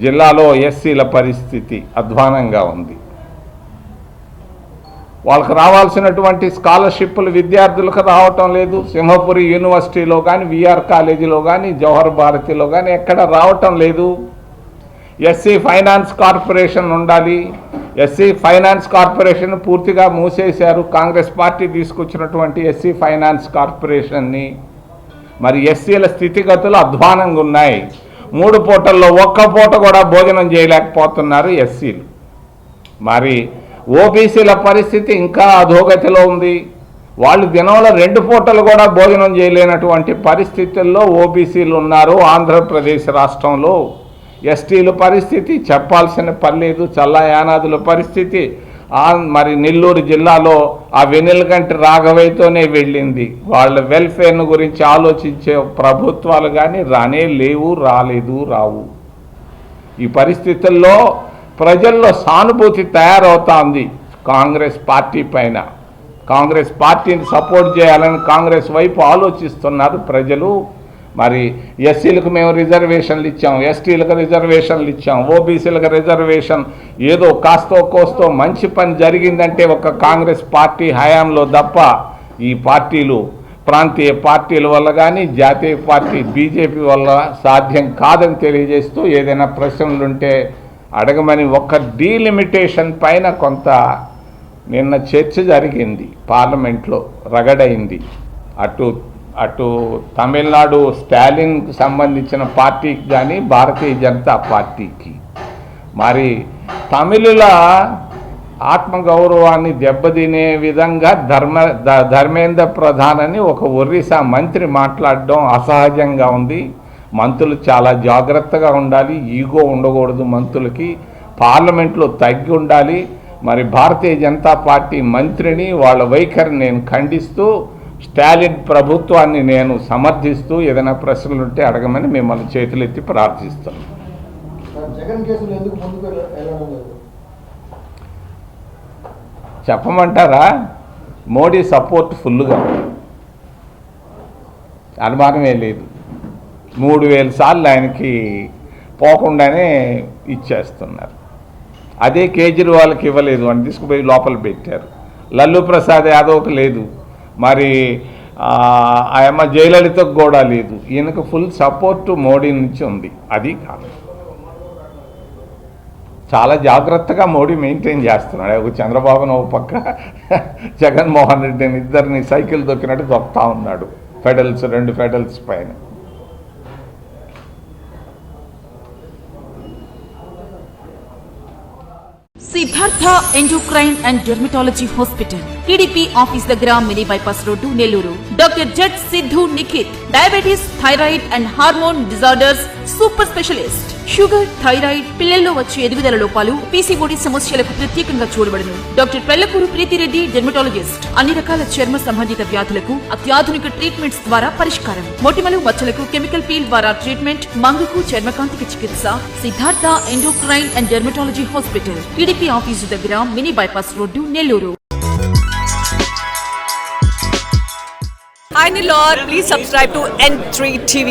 జిల్లాలో ఎస్సీల పరిస్థితి అధ్వానంగా ఉంది. వాళ్ళకు రావాల్సినటువంటి స్కాలర్షిప్లు విద్యార్థులకు రావటం లేదు. సింహపురి యూనివర్సిటీలో కానీ, విఆర్ కాలేజీలో కానీ, జవహర్ భారతిలో కానీ ఎక్కడ రావటం లేదు. ఎస్సీ ఫైనాన్స్ కార్పొరేషన్ ఉండాలి. ఎస్సీ ఫైనాన్స్ కార్పొరేషన్ పూర్తిగా మూసేశారు. కాంగ్రెస్ పార్టీ తీసుకొచ్చినటువంటి ఎస్సీ ఫైనాన్స్ కార్పొరేషన్ని. మరి ఎస్సీల స్థితిగతులు అధ్వానంగా ఉన్నాయి. 3 పూటల్లో ఒక్క పూట కూడా భోజనం చేయలేకపోతున్నారు ఎస్సీలు. మరి ఓబీసీల పరిస్థితి ఇంకా అధోగతిలో ఉంది. వాళ్ళు దినంలో 2 పూటలు కూడా భోజనం చేయలేనటువంటి పరిస్థితుల్లో ఓబీసీలు ఉన్నారు. ఆంధ్రప్రదేశ్ రాష్ట్రంలో ఎస్టీల పరిస్థితి చెప్పాల్సిన పని లేదు. చల్లాయానాదుల పరిస్థితి మరి నెల్లూరు జిల్లాలో ఆ వెన్నెలకంటి రాఘవయ్యతోనే వెళ్ళింది. వాళ్ళ వెల్ఫేర్ను గురించి ఆలోచించే ప్రభుత్వాలు కానీ లేవు, రావు. ఈ పరిస్థితుల్లో ప్రజల్లో సానుభూతి తయారవుతోంది కాంగ్రెస్ పార్టీ పైన. కాంగ్రెస్ పార్టీని సపోర్ట్ చేయాలని కాంగ్రెస్ వైపు ఆలోచిస్తున్నారు ప్రజలు. మరి ఎస్సీలకు మేము రిజర్వేషన్లు ఇచ్చాం, ఎస్టీలకు రిజర్వేషన్లు ఇచ్చాం, ఓబీసీలకు రిజర్వేషన్, ఏదో కాస్తో కోస్తో మంచి పని జరిగిందంటే ఒక కాంగ్రెస్ పార్టీ హయాంలో తప్ప ఈ పార్టీలు ప్రాంతీయ పార్టీల వల్ల కానీ జాతీయ పార్టీ బీజేపీ వల్ల సాధ్యం కాదని తెలియజేస్తూ ఏదైనా ప్రశ్నలుంటే అడగమని ఒక డీలిమిటేషన్ పైన కొంత నిన్న చర్చ జరిగింది పార్లమెంట్లో, రగడైంది. అటు తమిళనాడు స్టాలిన్కి సంబంధించిన పార్టీకి కానీ భారతీయ జనతా పార్టీకి. మరి తమిళుల ఆత్మగౌరవాన్ని దెబ్బతినే విధంగా ధర్మేంద్ర ప్రధాన్ అని ఒక ఒరిస్సా మంత్రి మాట్లాడడం అసహజంగా ఉంది. మంత్రులు చాలా జాగ్రత్తగా ఉండాలి. ఈగో ఉండకూడదు మంత్రులకి. పార్లమెంట్లో తగ్గి ఉండాలి. మరి భారతీయ జనతా పార్టీ మంత్రిని వాళ్ళ వైఖరిని నేను ఖండిస్తూ స్టాలిన్ ప్రభుత్వాన్ని నేను సమర్థిస్తూ ఏదైనా ప్రశ్నలు ఉంటే అడగమని మిమ్మల్ని చేతులెత్తి ప్రార్థిస్తున్నాను. చెప్పమంటారా? మోడీ సపోర్ట్ ఫుల్గా, అనుమానమే లేదు. 3000 సార్లు ఆయనకి పోకుండానే ఇచ్చేస్తున్నారు. అదే కేజ్రీవాల్కి ఇవ్వలేదు, అని తీసుకుపోయి లోపల పెట్టారు. లల్లూ ప్రసాద్ యాదవ్కి లేదు, మరి ఆయమ్మ జయలలితకు కూడా లేదు. ఈయనకు ఫుల్ సపోర్టు మోడీ నుంచి ఉంది. అది కాదు, చాలా జాగ్రత్తగా మోడీ మెయింటైన్ చేస్తున్నాడు. ఒక చంద్రబాబును ఒక పక్క, జగన్మోహన్ రెడ్డిని ఇద్దరిని సైకిల్ దొక్కినట్టు దొక్కుతా ఉన్నాడు ఫెడరల్స్, 2 ఫెడరల్స్ పైన. Siddhartha endocrine and dermatology hospital, TDP office దగ్గర, mini bypass road, Nellore. Doctor Z Siddhu Nikhit, diabetes, thyroid and hormone disorders super specialist. Sugar, thyroid, పిల్లల్లో వచ్చే ఎదుగుదల లోపాలు, పీసీఓడి సమస్యలకు ప్రత్యేకంగా చూడబడును. Doctor Pellakuru Preethi Reddy, dermatologist. అన్ని రకాల చర్మ సంబంధిత వ్యాధులకు అత్యాధునిక ట్రీట్మెంట్స్ ద్వారా పరిష్కారం. మొటిమలు, మచ్చలకు కెమికల్ పీల్ ద్వారా ట్రీట్మెంట్. మంగుకు, చర్మకాంతికి చికిత్స. Siddhartha endocrine and dermatology hospital, TDP office దగ్గర, mini bypass road, Nellore. Hi Nilor, please subscribe to N3 TV.